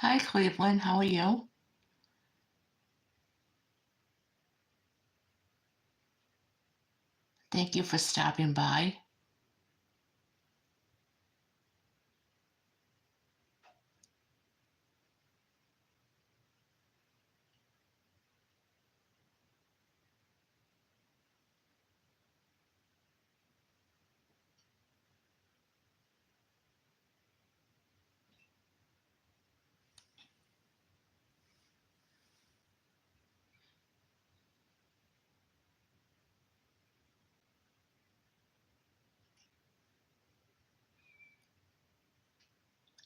Hi, Cleveland. How are you? Thank you for stopping by.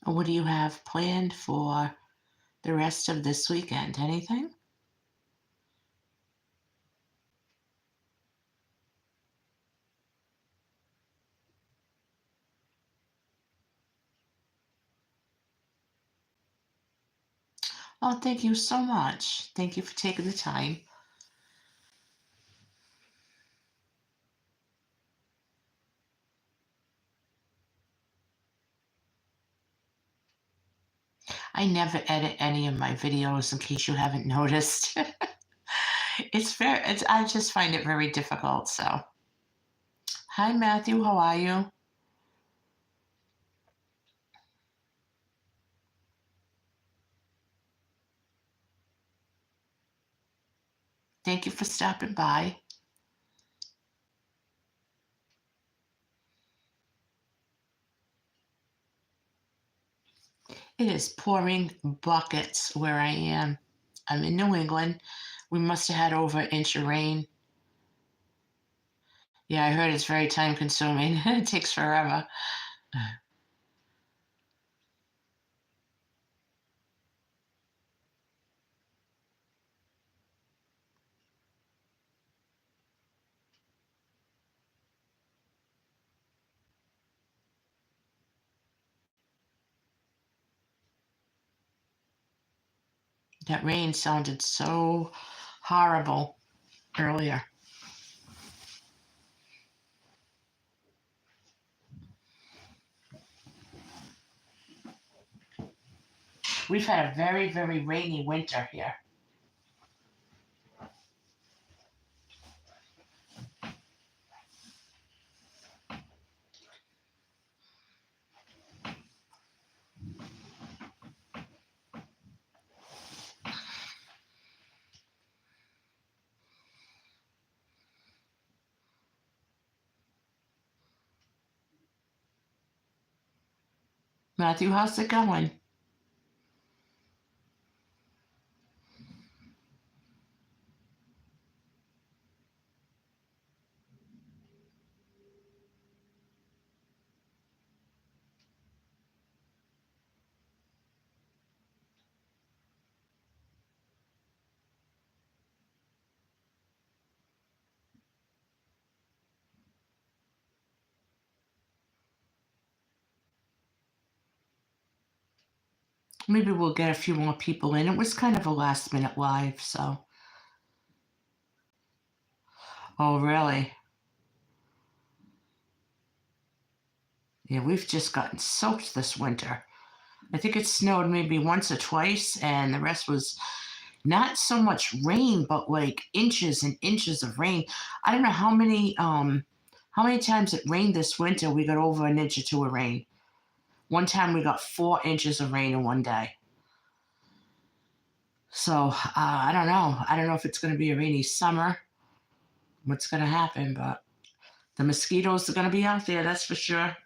What do you have planned for the rest of this weekend? Anything? Oh, thank you so much. Thank you for taking the time. I never edit any of my videos in case you haven't noticed. I just find it very difficult. So, hi, Matthew. How are you? Thank you for stopping by. It is pouring buckets where I am. I'm in New England. We must have had over an inch of rain. Yeah, I heard it's very time consuming. It takes forever. That rain sounded so horrible earlier. We've had a very, very rainy winter here. Matthew, how's it going? Maybe we'll get a few more people in. It was kind of a last minute live, so. Oh, really? Yeah, we've just gotten soaked this winter. I think it snowed maybe once or twice, and the rest was not so much rain, but like inches and inches of rain. I don't know how many times it rained this winter. We got over an inch or two of rain. One time we got 4 inches of rain in one day. So I don't know. I don't know if it's going to be a rainy summer. What's going to happen? But the mosquitoes are going to be out there. That's for sure.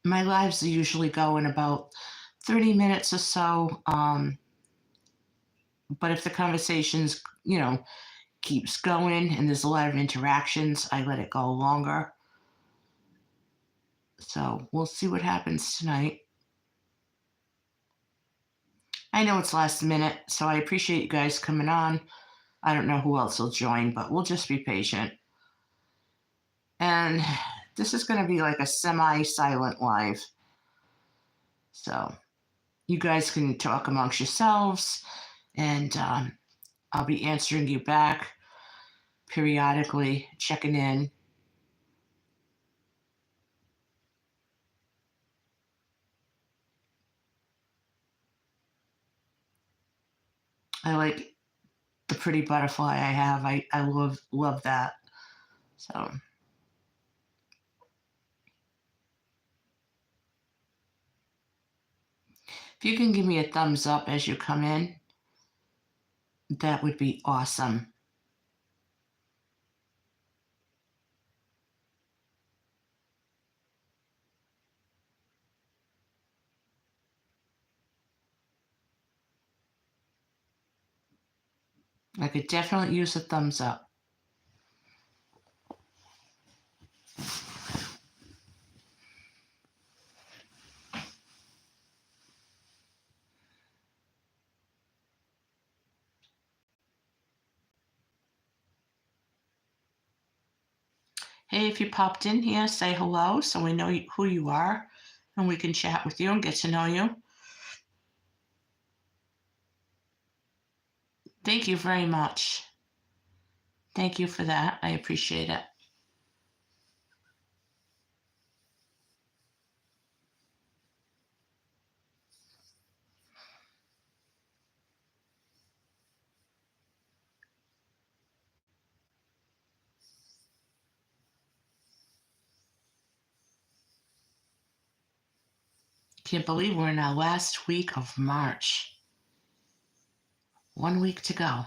My lives usually go in about 30 minutes or so. But if the conversations, keeps going and there's a lot of interactions, I let it go longer. So we'll see what happens tonight. I know it's last minute, so I appreciate you guys coming on. I don't know who else will join, but we'll just be patient. And this is going to be like a semi silent live. So you guys can talk amongst yourselves, and I'll be answering you back periodically, checking in. I like the pretty butterfly I have. I love that. So if you can give me a thumbs up as you come in, that would be awesome. I could definitely use a thumbs up. Hey, if you popped in here, say hello so we know who you are and we can chat with you and get to know you. Thank you very much. Thank you for that. I appreciate it. Can't believe we're in our last week of March. 1 week to go.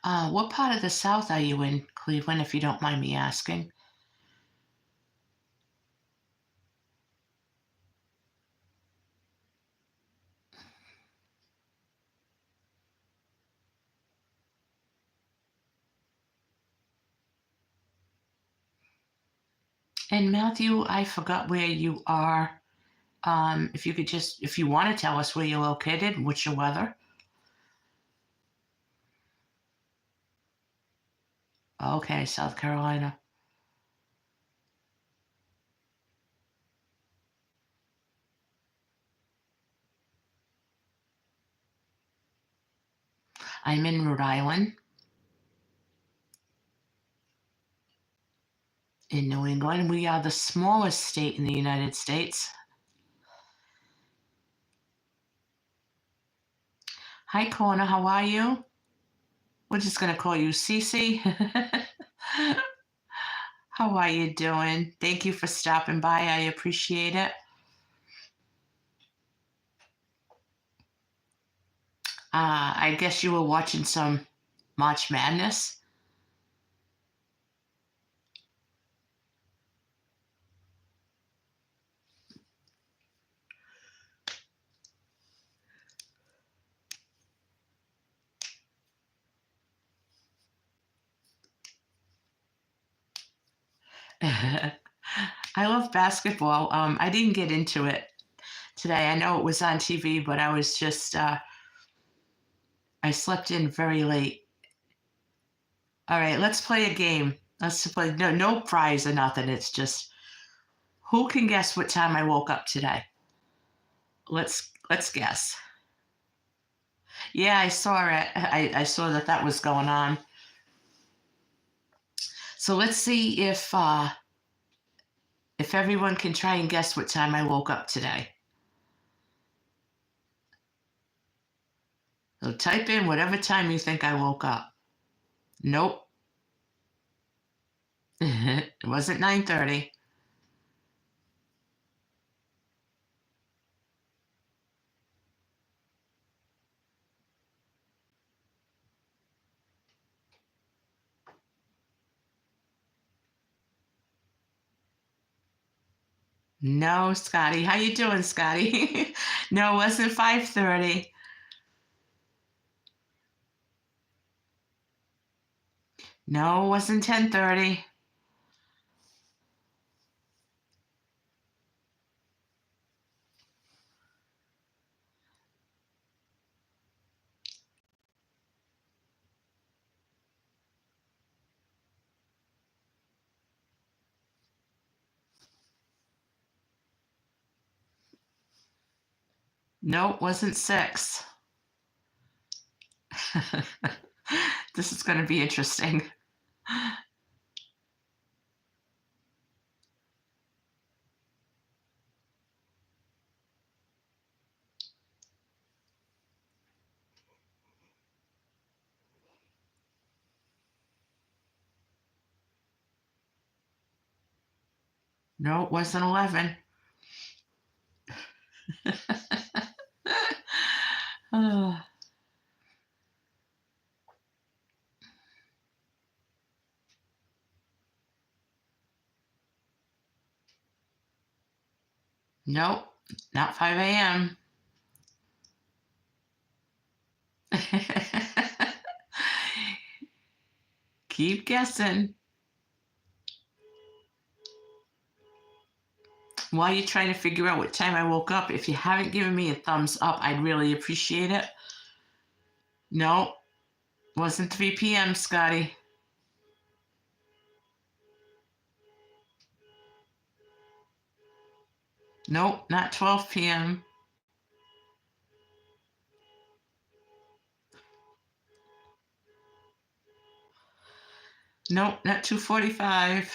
What part of the South are you in, Cleveland, if you don't mind me asking? And Matthew, I forgot where you are. If you could just, if you want to tell us where you're located, what's your weather? Okay, South Carolina. I'm in Rhode Island, in New England. We are the smallest state in the United States. Hi, Connor. How are you? We're just going to call you Cece. How are you doing? Thank you for stopping by. I appreciate it. I guess you were watching some March Madness. I love basketball. I didn't get into it today. I know it was on TV, but I was just, I slept in very late. All right, let's play a game. Let's play, no prize or nothing. It's just who can guess what time I woke up today? Let's guess. Yeah, I saw it. I saw that was going on. So let's see if everyone can try and guess what time I woke up today. So type in whatever time you think I woke up. Nope. It wasn't 9:30. No, Scotty. How you doing, Scotty? No, it wasn't 5:30. No, it wasn't 10:30. No, it wasn't 6. This is going to be interesting. No, it wasn't 11. Oh, nope, not 5 a.m. Keep guessing. While you're trying to figure out what time I woke up, if you haven't given me a thumbs up, I'd really appreciate it. No, wasn't 3 p.m., Scotty. Nope, not 12 p.m. Nope, not 2:45.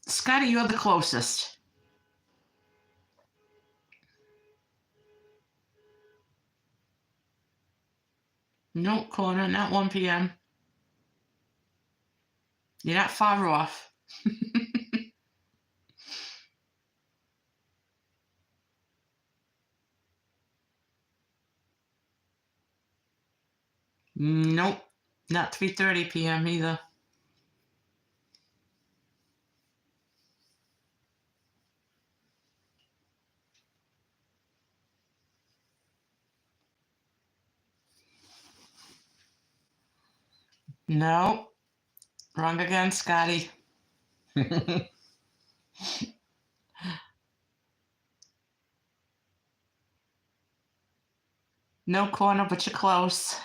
Scotty, you're the closest. Nope, corner, not 1 p.m. You're not far off. Nope, not 3:30 p.m. either. Nope, wrong again, Scotty. No corner, but you're close.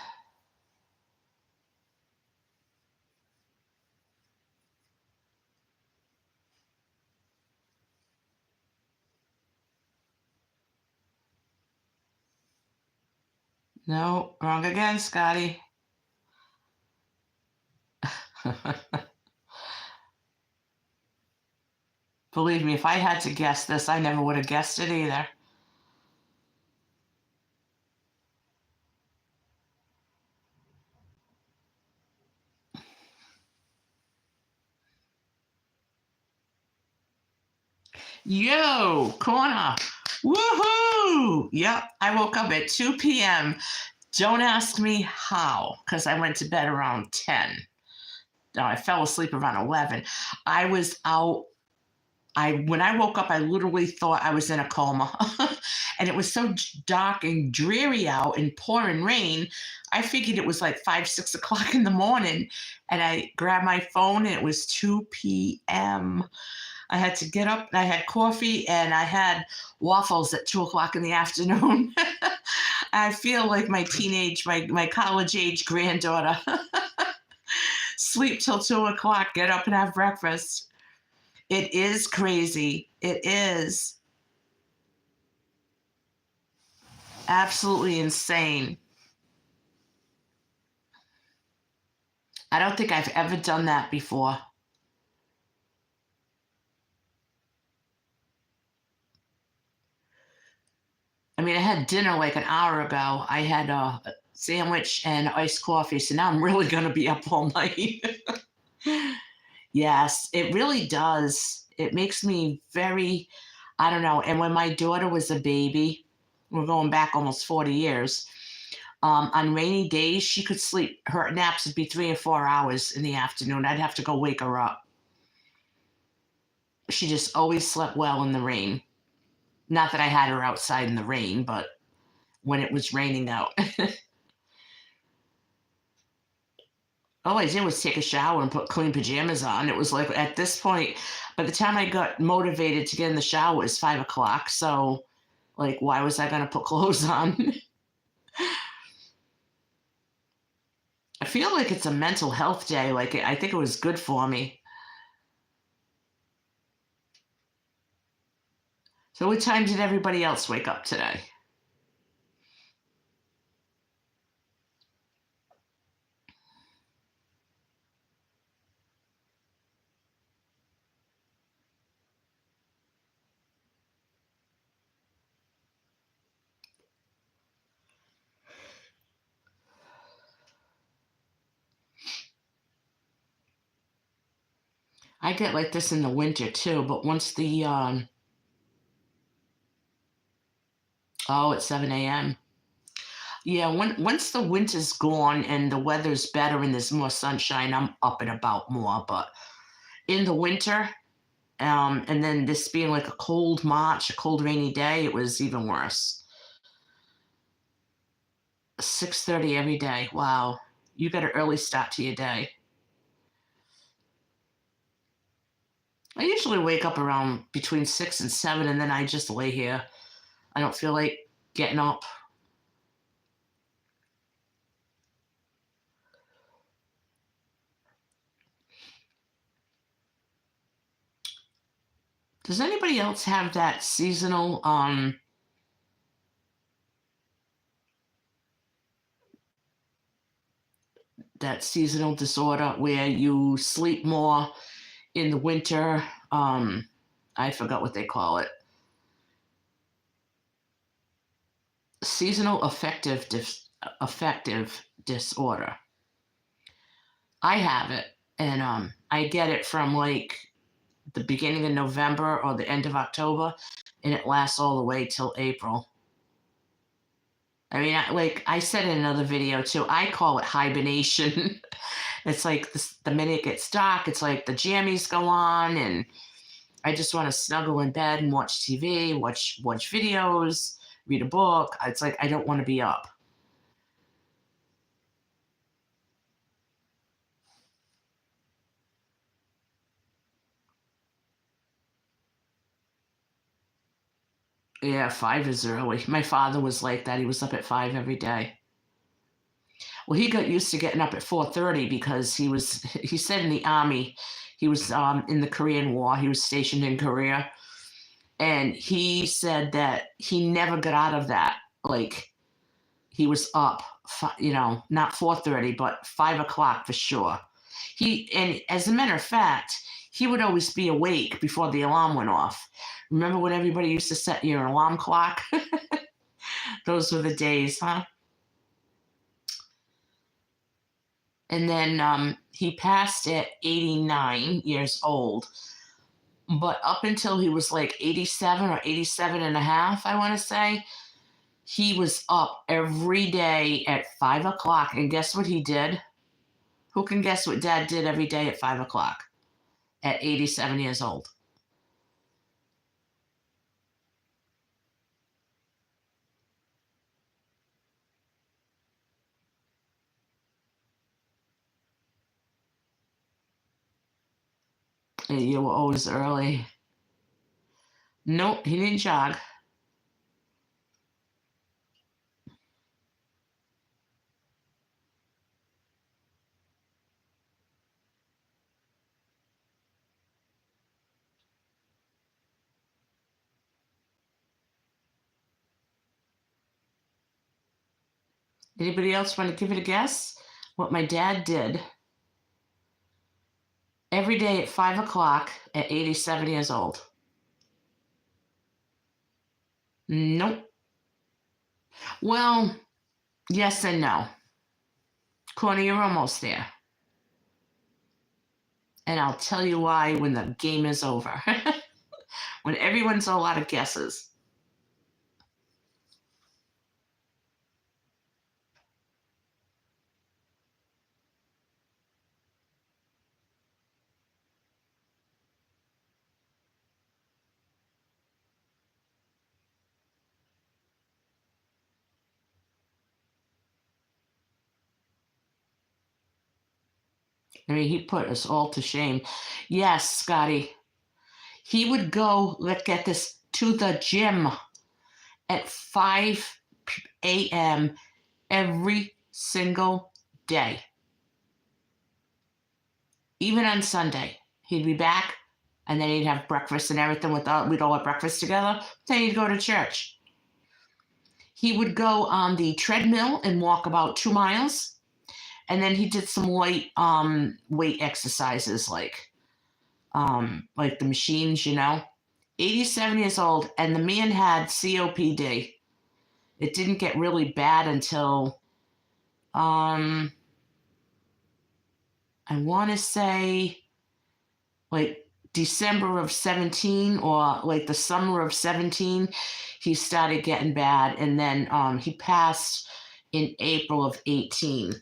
No, wrong again, Scotty. Believe me, if I had to guess this, I never would have guessed it either. Yo, corner. Woohoo! Yep, I woke up at 2 p.m. Don't ask me how, because I went to bed around 10. No, I fell asleep around 11. I was out. When I woke up, I literally thought I was in a coma. And it was so dark and dreary out and pouring rain. I figured it was like 5, 6 o'clock in the morning. And I grabbed my phone and it was 2 p.m. I had to get up and I had coffee and I had waffles at 2 o'clock in the afternoon. I feel like my college age granddaughter. Sleep till 2 o'clock, get up and have breakfast. It is crazy. It is absolutely insane. I don't think I've ever done that before. I mean, I had dinner like an hour ago. I had a sandwich and iced coffee, so now I'm really going to be up all night. Yes, it really does. It makes me very, I don't know. And when my daughter was a baby, we're going back almost 40 years. On rainy days, she could sleep. Her naps would be 3 or 4 hours in the afternoon. I'd have to go wake her up. She just always slept well in the rain. Not that I had her outside in the rain, but when it was raining out. All I did was take a shower and put clean pajamas on. It was like at this point, by the time I got motivated to get in the shower, it's 5 o'clock. So, like, why was I going to put clothes on? I feel like it's a mental health day. Like, I think it was good for me. So, what time did everybody else wake up today? I get like this in the winter too, but once the, oh, it's 7 a.m. Yeah, once the winter's gone and the weather's better and there's more sunshine, I'm up and about more. But in the winter, and then this being like a cold March, a cold rainy day, it was even worse. 6:30 every day. Wow, you got an early start to your day. I usually wake up around between 6 and 7, and then I just lay here. I don't feel like getting up. Does anybody else have that seasonal disorder where you sleep more in the winter? I forgot what they call it. Seasonal affective disorder. I have it, and I get it from like the beginning of November or the end of October, and it lasts all the way till April. I mean, like I said in another video too, I call it hibernation. It's like the minute it gets dark, it's like the jammies go on, and I just want to snuggle in bed and watch TV, watch videos, read a book. It's like I don't want to be up. Yeah, 5 is early. My father was like that. He was up at 5 every day. Well, he got used to getting up at 4:30 because he said in the army, he was in the Korean War. He was stationed in Korea, and he said that he never got out of that. Like he was up, not 4:30, but 5 o'clock for sure. And as a matter of fact, he would always be awake before the alarm went off. Remember when everybody used to set your alarm clock? Those were the days, huh? And then he passed at 89 years old. But up until he was like 87 or 87 and a half, I want to say, he was up every day at 5 o'clock. And guess what he did? Who can guess what dad did every day at 5 o'clock at 87 years old? You were always early. Nope, he didn't jog. Anybody else want to give it a guess? What my dad did every day at 5 o'clock at 87 years old? Nope. Well, yes and no. Corny, you're almost there. And I'll tell you why when the game is over. When everyone's a lot of guesses. I mean, he put us all to shame. Yes, Scotty. He would go, let's get this, to the gym at 5 a.m. every single day. Even on Sunday. He'd be back and then he'd have breakfast and everything we'd all have breakfast together. Then he'd go to church. He would go on the treadmill and walk about 2 miles. And then he did some weight exercises like the machines, 87 years old, and the man had COPD. It didn't get really bad until I want to say like December of 17 or like the summer of 17, he started getting bad, and then he passed in April of 18.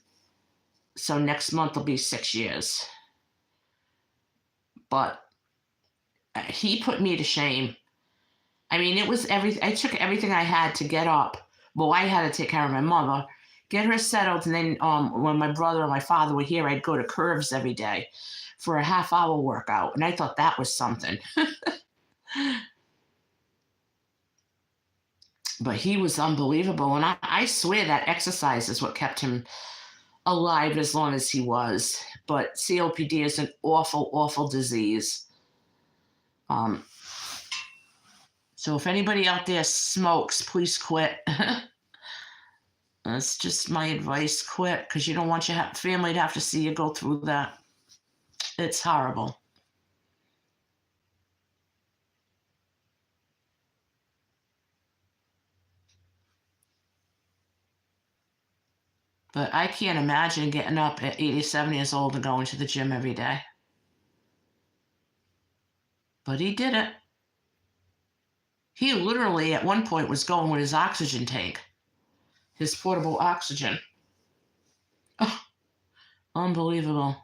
So next month will be 6 years. But he put me to shame. I mean, it was everything. I took everything I had to get up. Well, I had to take care of my mother, get her settled, and then when my brother and my father were here, I'd go to Curves every day for a half-hour workout, and I thought that was something. But he was unbelievable, and I swear that exercise is what kept him alive as long as he was. But COPD is an awful, awful disease. So if anybody out there smokes, please quit. That's just my advice. Quit, because you don't want your family to have to see you go through that. It's horrible. But I can't imagine getting up at 87 years old and going to the gym every day. But he did it. He literally, at one point, was going with his oxygen tank, his portable oxygen. Oh, unbelievable.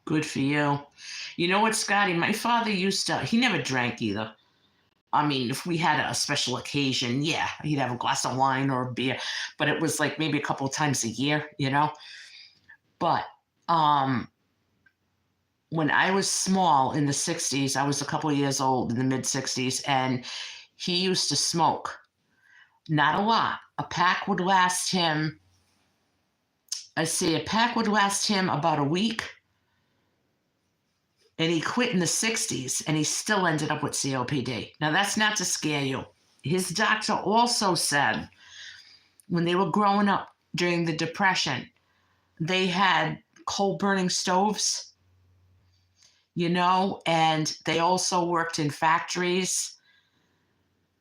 Good for you. You know what, Scotty? My father he never drank either. I mean, if we had a special occasion, yeah, he'd have a glass of wine or a beer, but it was like maybe a couple of times a year. But when I was small in the 60s, I was a couple of years old in the mid 60s, and he used to smoke. Not a lot. A pack would last him about a week, and he quit in the 60s, and he still ended up with COPD. Now, that's not to scare you. His doctor also said when they were growing up during the Depression, they had coal burning stoves, and they also worked in factories.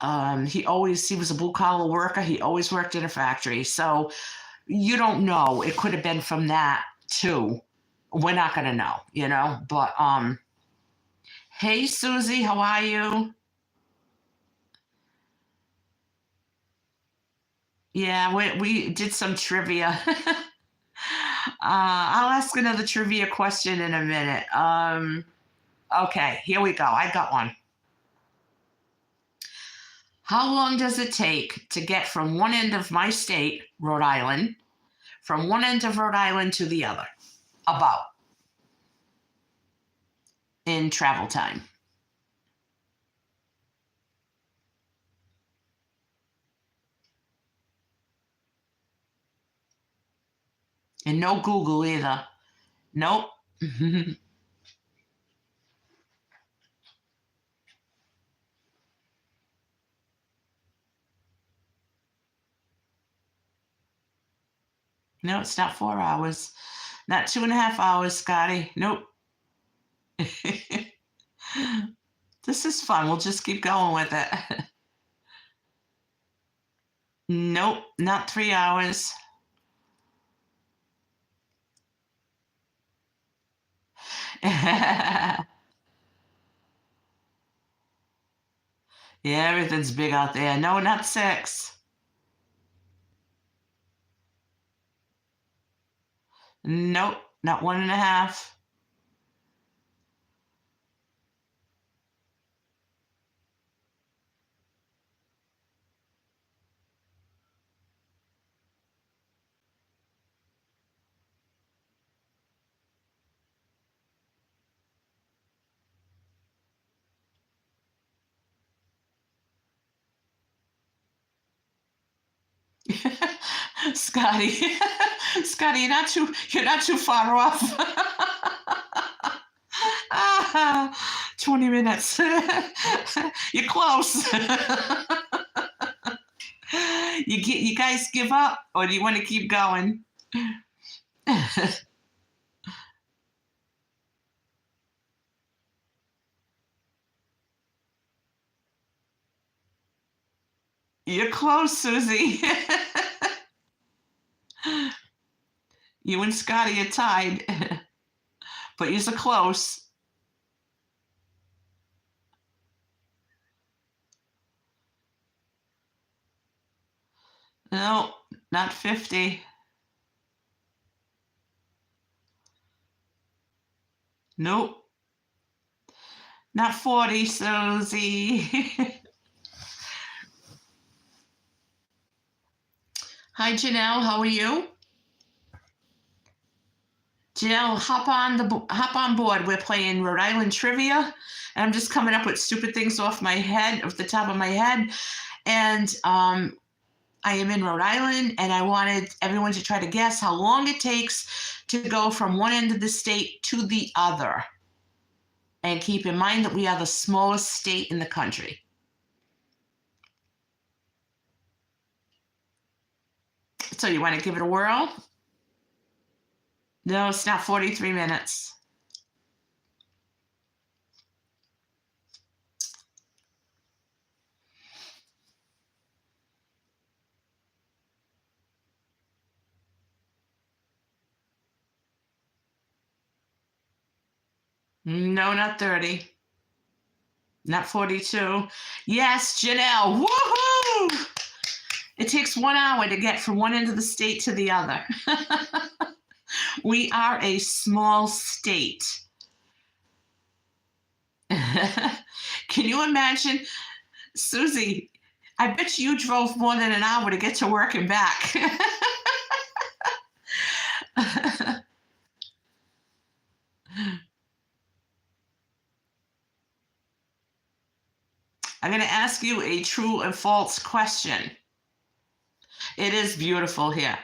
He was a blue collar worker. He always worked in a factory. So you don't know. It could have been from that too. We're not going to know. But hey, Susie, how are you? Yeah, we did some trivia. I'll ask another trivia question in a minute. Okay, here we go. I got one. How long does it take to get from one end of my state, Rhode Island, from one end of Rhode Island to the other? About in travel time. And no Google either. Nope. No, it's not 4 hours. Not 2.5 hours, Scotty. Nope. This is fun. We'll just keep going with it. Nope, not 3 hours. Yeah, everything's big out there. No, not 6. Nope, not 1.5. Scotty, Scotty, you're not too far off. 20 minutes. You're close. You guys give up, or do you want to keep going? You're close, Susie. You and Scotty are tied, but you're so close. No, not 50. Nope, not 40, Susie. Hi, Janelle. How are you? Janelle, hop on board. We're playing Rhode Island trivia, and I'm just coming up with stupid things off the top of my head. And I am in Rhode Island, and I wanted everyone to try to guess how long it takes to go from one end of the state to the other. And keep in mind that we are the smallest state in the country. So you want to give it a whirl? No, it's not 43 minutes. No, not 30. Not 42. Yes, Janelle. Woohoo! It takes 1 hour to get from one end of the state to the other. We are a small state. Can you imagine, Susie? I bet you drove more than an hour to get to work and back. I'm going to ask you a true and false question. It is beautiful here.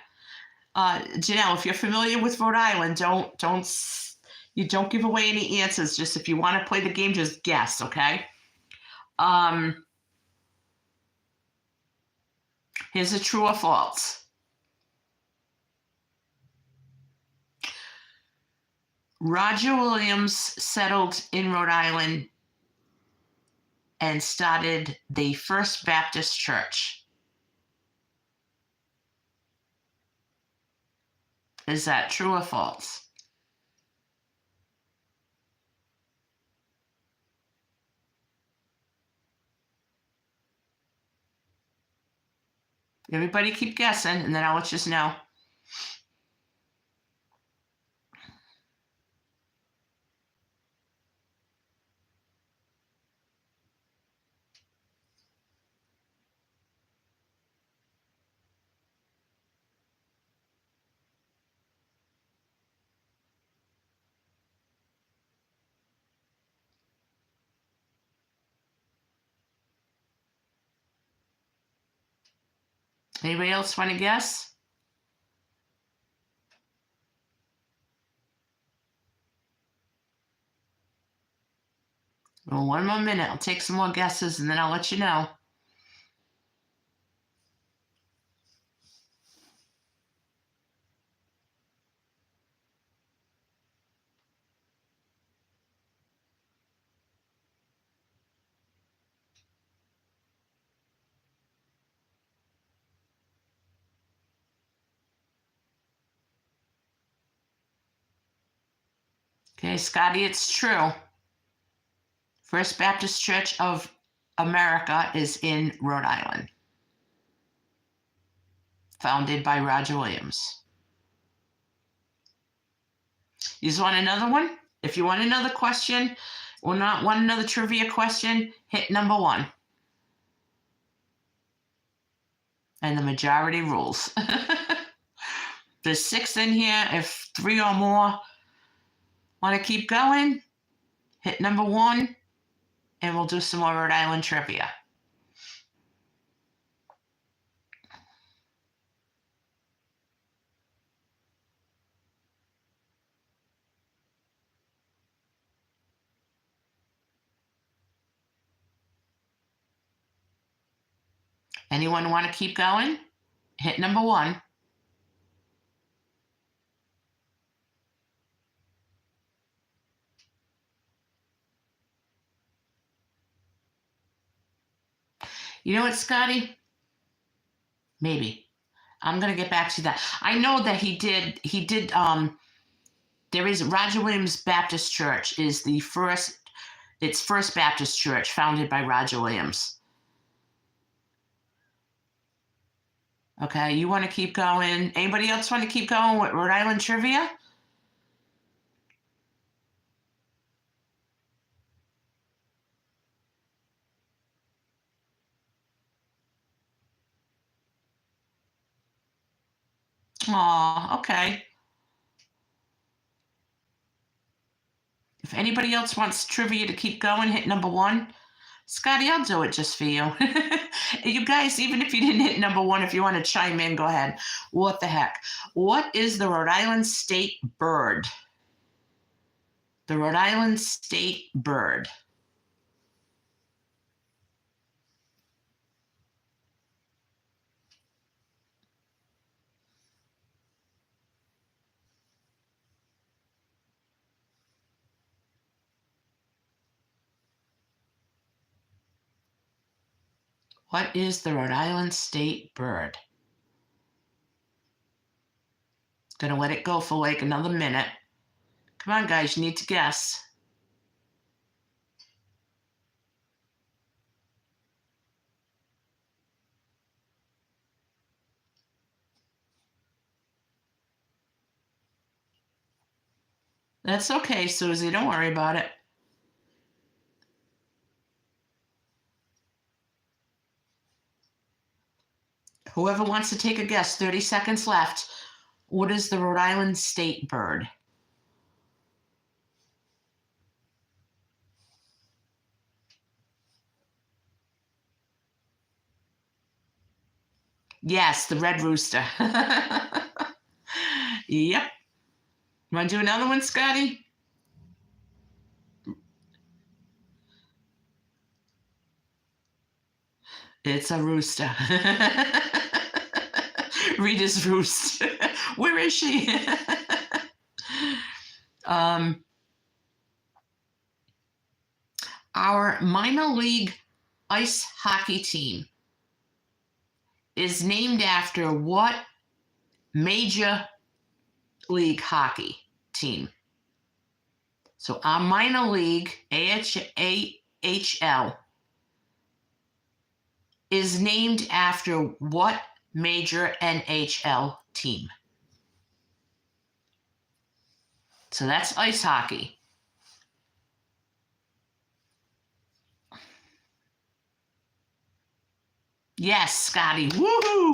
Janelle, if you're familiar with Rhode Island, don't give away any answers. Just if you want to play the game, just guess, okay? Here's a true or false. Roger Williams settled in Rhode Island and started the First Baptist Church. Is that true or false? Everybody keep guessing, and then I'll let you know. Anybody else want to guess? Well, one more minute. I'll take some more guesses, and then I'll let you know. Okay, Scotty, it's true. First Baptist Church of America is in Rhode Island, founded by Roger Williams. You just want another one? If you want another question or not want another trivia question, hit number 1. And the majority rules. There's 6 in here. If 3 or more want to keep going, hit number 1, and we'll do some more Rhode Island trivia. Anyone want to keep going? Hit number 1. You know what, Scotty? Maybe. I'm going to get back to that. I know that he did, there is Roger Williams Baptist Church is it's First Baptist Church founded by Roger Williams. Okay, you want to keep going? Anybody else want to keep going with Rhode Island trivia? Oh, okay. If anybody else wants trivia to keep going, hit number 1. Scotty, I'll do it just for you. You guys, even if you didn't hit number 1, if you want to chime in, go ahead. What the heck? What is the Rhode Island state bird? The Rhode Island state bird. What is the Rhode Island state bird? Gonna let it go for like another minute. Come on, guys, you need to guess. That's okay, Susie. Don't worry about it. Whoever wants to take a guess, 30 seconds left. What is the Rhode Island state bird? Yes, the red rooster. Yep. Want to do another one, Scotty? It's a rooster. Rita's roost. Where is she? Our minor league ice hockey team is named after what major league hockey team? So our minor league, AHL, is named after what major NHL team? So that's ice hockey. Yes, Scotty. Woohoo!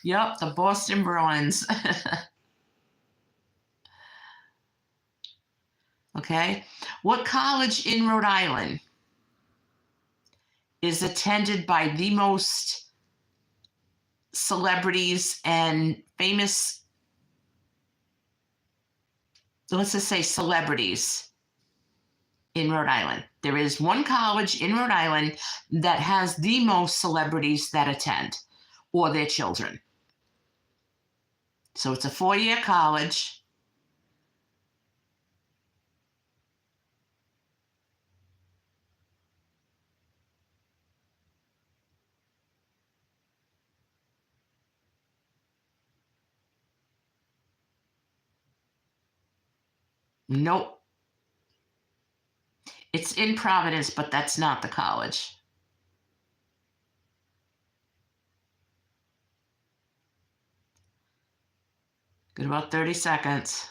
Yep, the Boston Bruins. Okay. What college in Rhode Island is attended by the most celebrities and famous, let's just say celebrities in Rhode Island? There is one college in Rhode Island that has the most celebrities that attend, or their children. So it's a 4-year college. Nope. It's in Providence, but that's not the college. Good, about 30 seconds.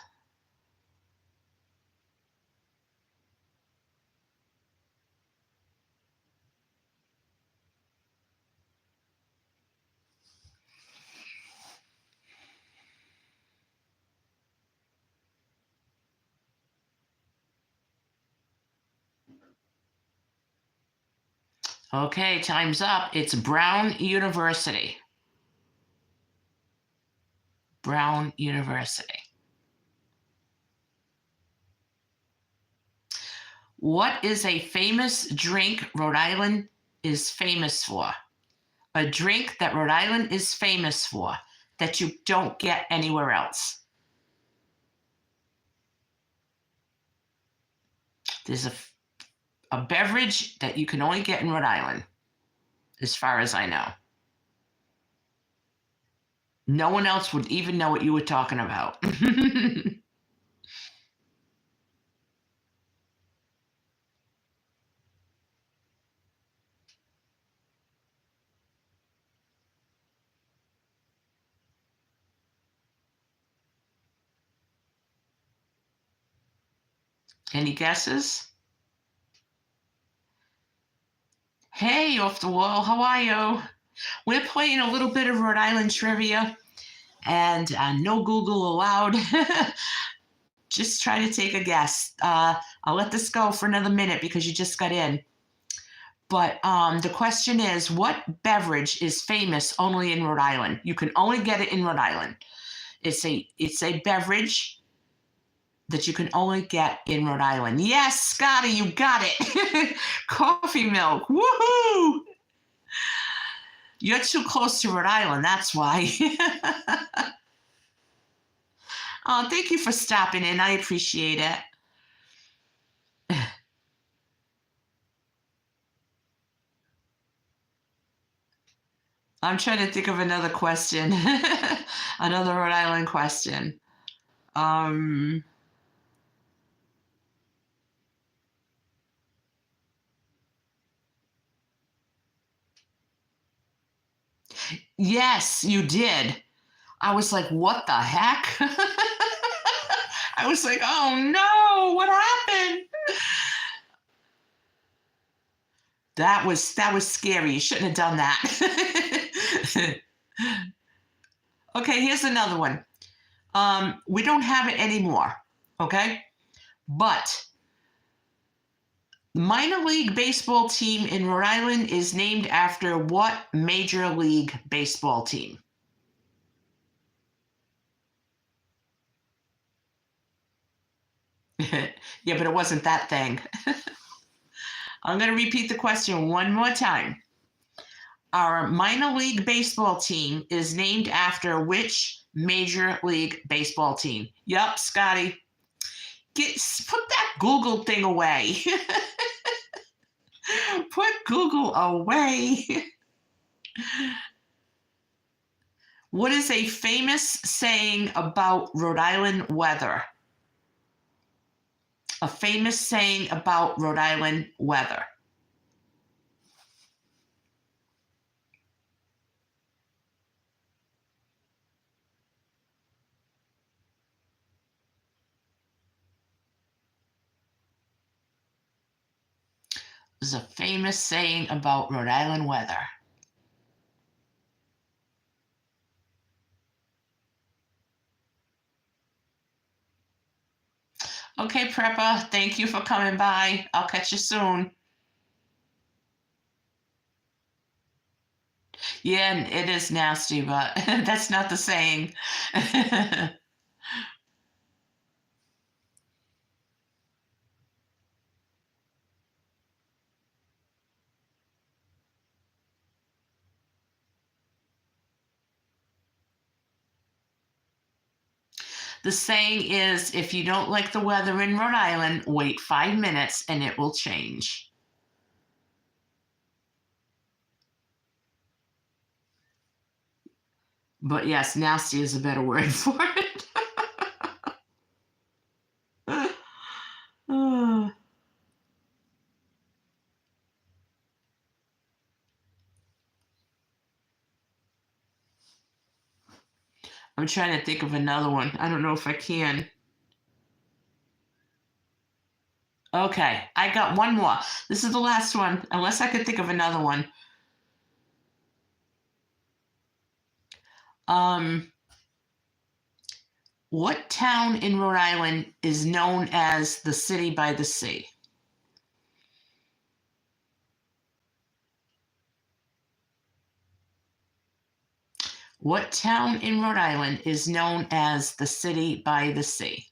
Okay, time's up. It's Brown University. Brown University. What is a famous drink Rhode Island is famous for? A drink that Rhode Island is famous for that you don't get anywhere else. There's a beverage that you can only get in Rhode Island, as far as I know. No one else would even know what you were talking about. Any guesses? Hey, off the wall, how are you? We're playing a little bit of Rhode Island trivia, and no Google allowed. Just try to take a guess. I'll let this go for another minute because you just got in. But the question is, what beverage is famous only in Rhode Island? You can only get it in Rhode Island. It's a beverage that you can only get in Rhode Island. Yes, Scotty, you got it. Coffee milk. Woohoo! You're too close to Rhode Island, that's why. Thank you for stopping in. I appreciate it. I'm trying to think of another question. Another Rhode Island question. Yes, you did. I was like, what the heck? I was like, oh no, what happened? That was scary. You shouldn't have done that. Okay, here's another one. We don't have it anymore, okay? But the minor league baseball team in Rhode Island is named after what major league baseball team? Yeah, but it wasn't that thing. I'm going to repeat the question one more time. Our minor league baseball team is named after which major league baseball team? Yup, Scotty. Put that Google thing away. Put Google away. What is a famous saying about Rhode Island weather? A famous saying about Rhode Island weather. Is a famous saying about Rhode Island weather. Okay, Preppa, thank you for coming by. I'll catch you soon. Yeah, it is nasty, but that's not the saying. The saying is, if you don't like the weather in Rhode Island, wait 5 minutes and it will change. But yes, nasty is a better word for it. I'm trying to think of another one. I don't know if I can. Okay, I got one more. This is the last one, unless I could think of another one. Um, what town in Rhode Island is known as the city by the sea? What town in Rhode Island is known as the city by the sea?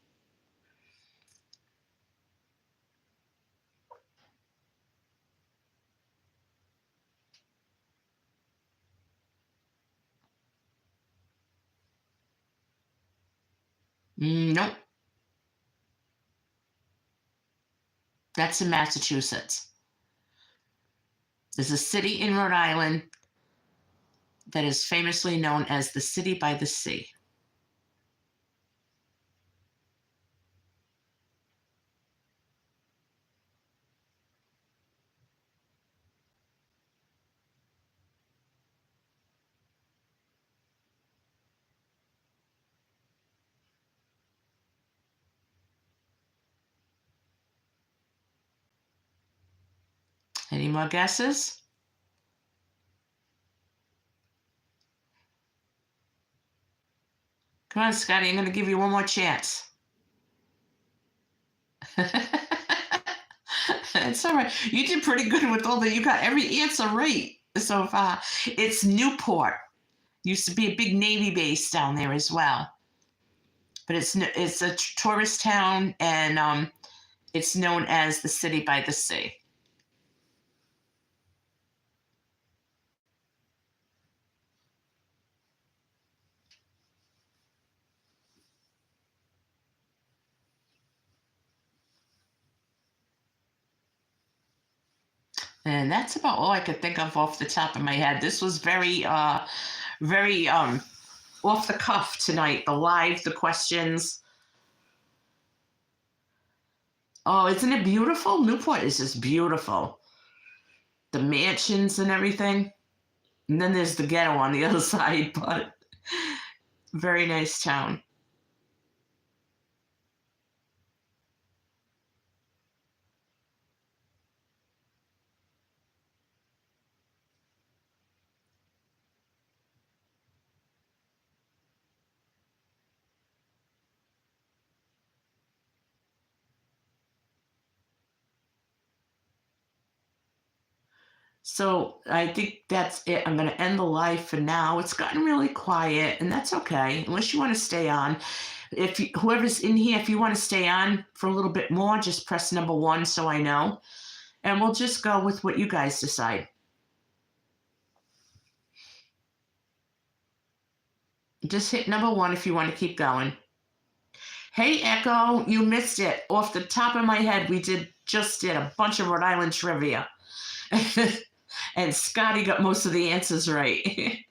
Nope, that's in Massachusetts. There's a city in Rhode Island that is famously known as the city by the sea. Any more guesses? Come on, Scotty, I'm going to give you one more chance. It's all right. You did pretty good with all the, you got every answer right so far. It's Newport. Used to be a big Navy base down there as well. But it's a tourist town, and it's known as the city by the sea. And that's about all I could think of off the top of my head. This was very off the cuff tonight. The questions. Oh, isn't it beautiful? Newport is just beautiful. The mansions and everything. And then there's the ghetto on the other side, but very nice town. So I think that's it. I'm going to end the live for now. It's gotten really quiet, and that's okay, unless you want to stay on. If you, whoever's in here, if you want to stay on for a little bit more, just press number 1 so I know, and we'll just go with what you guys decide. Just hit number 1 if you want to keep going. Hey, Echo, you missed it. Off the top of my head, we just did a bunch of Rhode Island trivia. And Scotty got most of the answers right.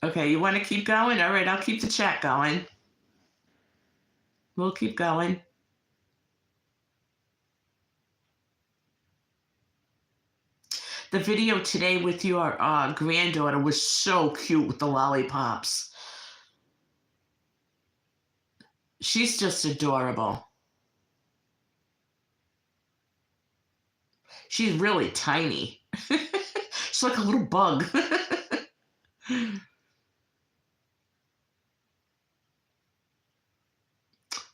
Okay, you want to keep going? All right, I'll keep the chat going. We'll keep going. The video today with your granddaughter was so cute with the lollipops. She's just adorable. She's really tiny. She's like a little bug.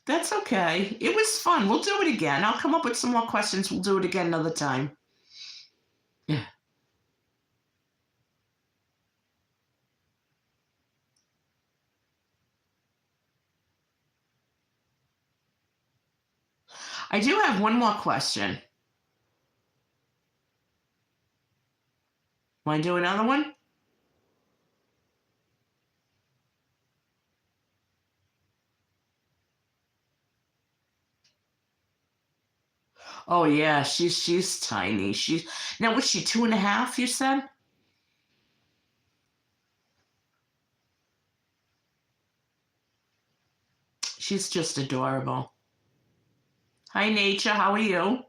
That's okay. It was fun. We'll do it again. I'll come up with some more questions. We'll do it again another time. Yeah. I do have one more question. Want to do another one? Oh yeah, she's tiny. She's now was she 2.5? You said. She's just adorable. Hi, Nature. How are you?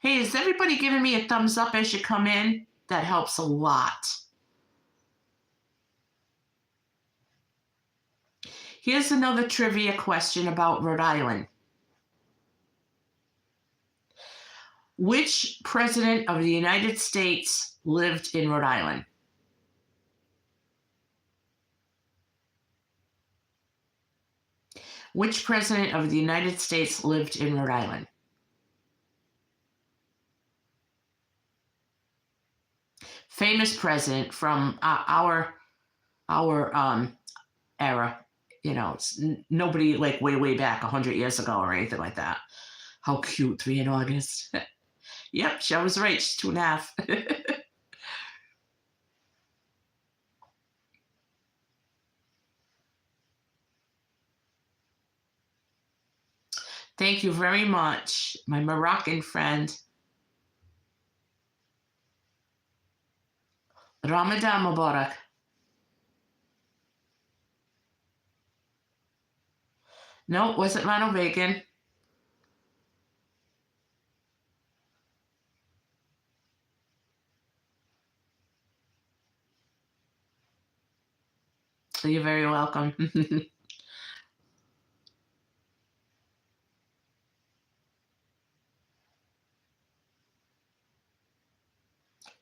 Hey, is everybody giving me a thumbs up as you come in? That helps a lot. Here's another trivia question about Rhode Island. Which president of the United States lived in Rhode Island? Which president of the United States lived in Rhode Island? Famous president from our era. You know, nobody like way back 100 years ago or anything like that. How cute, 3 in August. Yep, she was right. She's 2.5. Thank you very much, my Moroccan friend. Ramadan Mubarak. No, it wasn't Ronald Reagan. You're very welcome.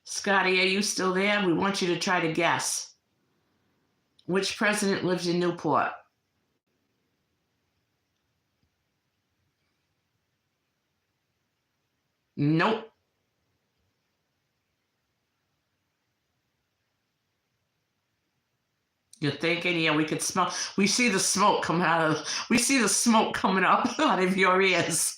Scotty, are you still there? We want you to try to guess. Which president lived in Newport? Nope. You're thinking, yeah, we could smell. We see the smoke coming out of. We see the smoke coming up out of your ears.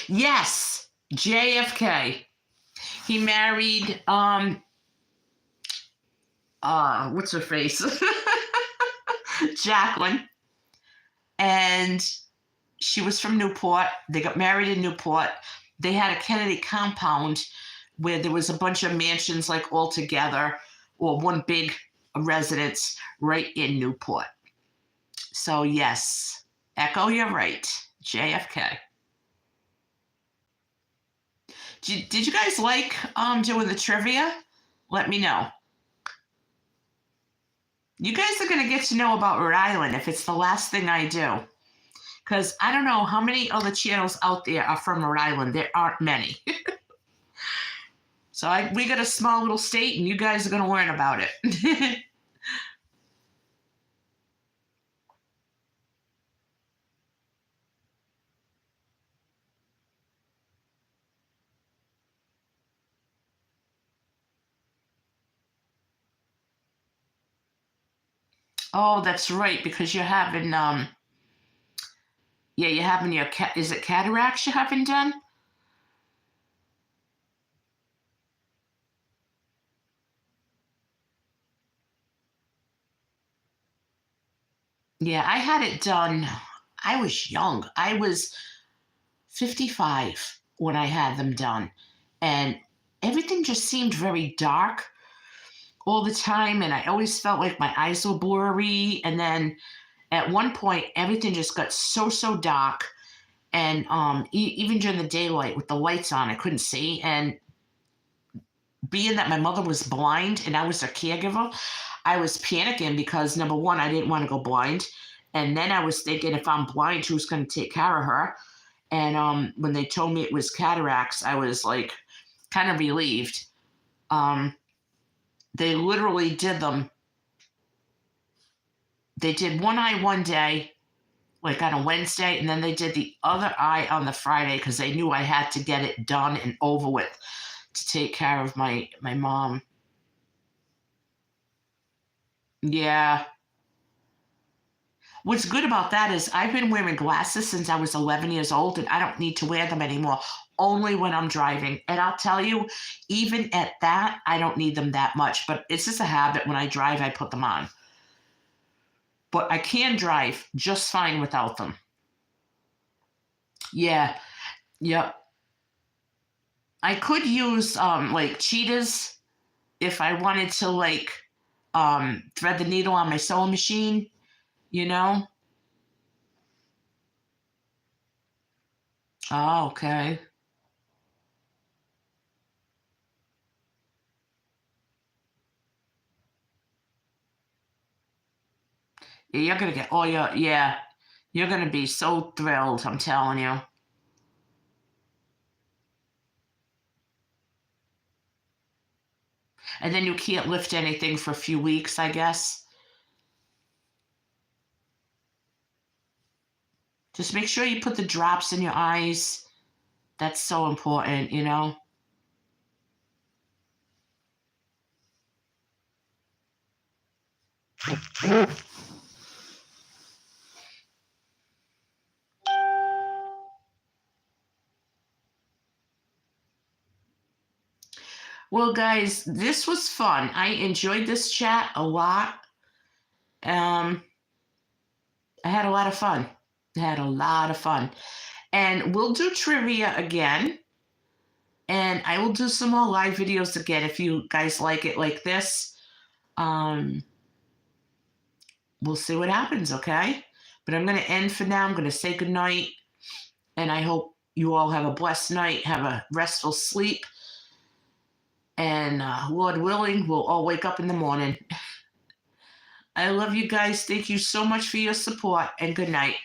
Yes, JFK. He married what's her face? Jacqueline. And she was from Newport. They got married in Newport. They had a Kennedy compound where there was a bunch of mansions like all together, or one big residence right in Newport. So yes, Echo, you're right. JFK. Did you guys like doing the trivia? Let me know. You guys are going to get to know about Rhode Island if it's the last thing I do. Because I don't know how many other channels out there are from Rhode Island. There aren't many. So we got a small little state, and you guys are going to learn about it. Oh, that's right, because you're having yeah, you're having your is it cataracts you're having done? Yeah, I had it done. I was young. I was 55 when I had them done, and everything just seemed very dark all the time, and I always felt like my eyes were blurry. And then at one point, everything just got so dark, and even during the daylight with the lights on, I couldn't see. And being that my mother was blind and I was her caregiver, I was panicking because number one, I didn't want to go blind, and then I was thinking if I'm blind, who's going to take care of her? And when they told me it was cataracts, I was like kind of relieved. Um, they literally did them. They did one eye one day, like on a Wednesday, and then they did the other eye on the Friday because they knew I had to get it done and over with to take care of my mom. Yeah. What's good about that is I've been wearing glasses since I was 11 years old, and I don't need to wear them anymore, only when I'm driving. And I'll tell you, even at that, I don't need them that much, but it's just a habit. When I drive, I put them on. But I can drive just fine without them. Yeah. Yep. I could use like cheetahs if I wanted to like thread the needle on my sewing machine, you know? Oh, okay. Yeah, you're gonna get all your, yeah, you're gonna be so thrilled, I'm telling you. And then you can't lift anything for a few weeks, I guess. Just make sure you put the drops in your eyes. That's so important, you know? Well, guys, this was fun. I enjoyed this chat a lot. Um, I had a lot of fun. I had a lot of fun. And we'll do trivia again. And I will do some more live videos again if you guys like it like this. Um, we'll see what happens, okay? But I'm going to end for now. I'm going to say goodnight. And I hope you all have a blessed night, have a restful sleep. And Lord willing, we'll all wake up in the morning. I love you guys. Thank you so much for your support, and good night.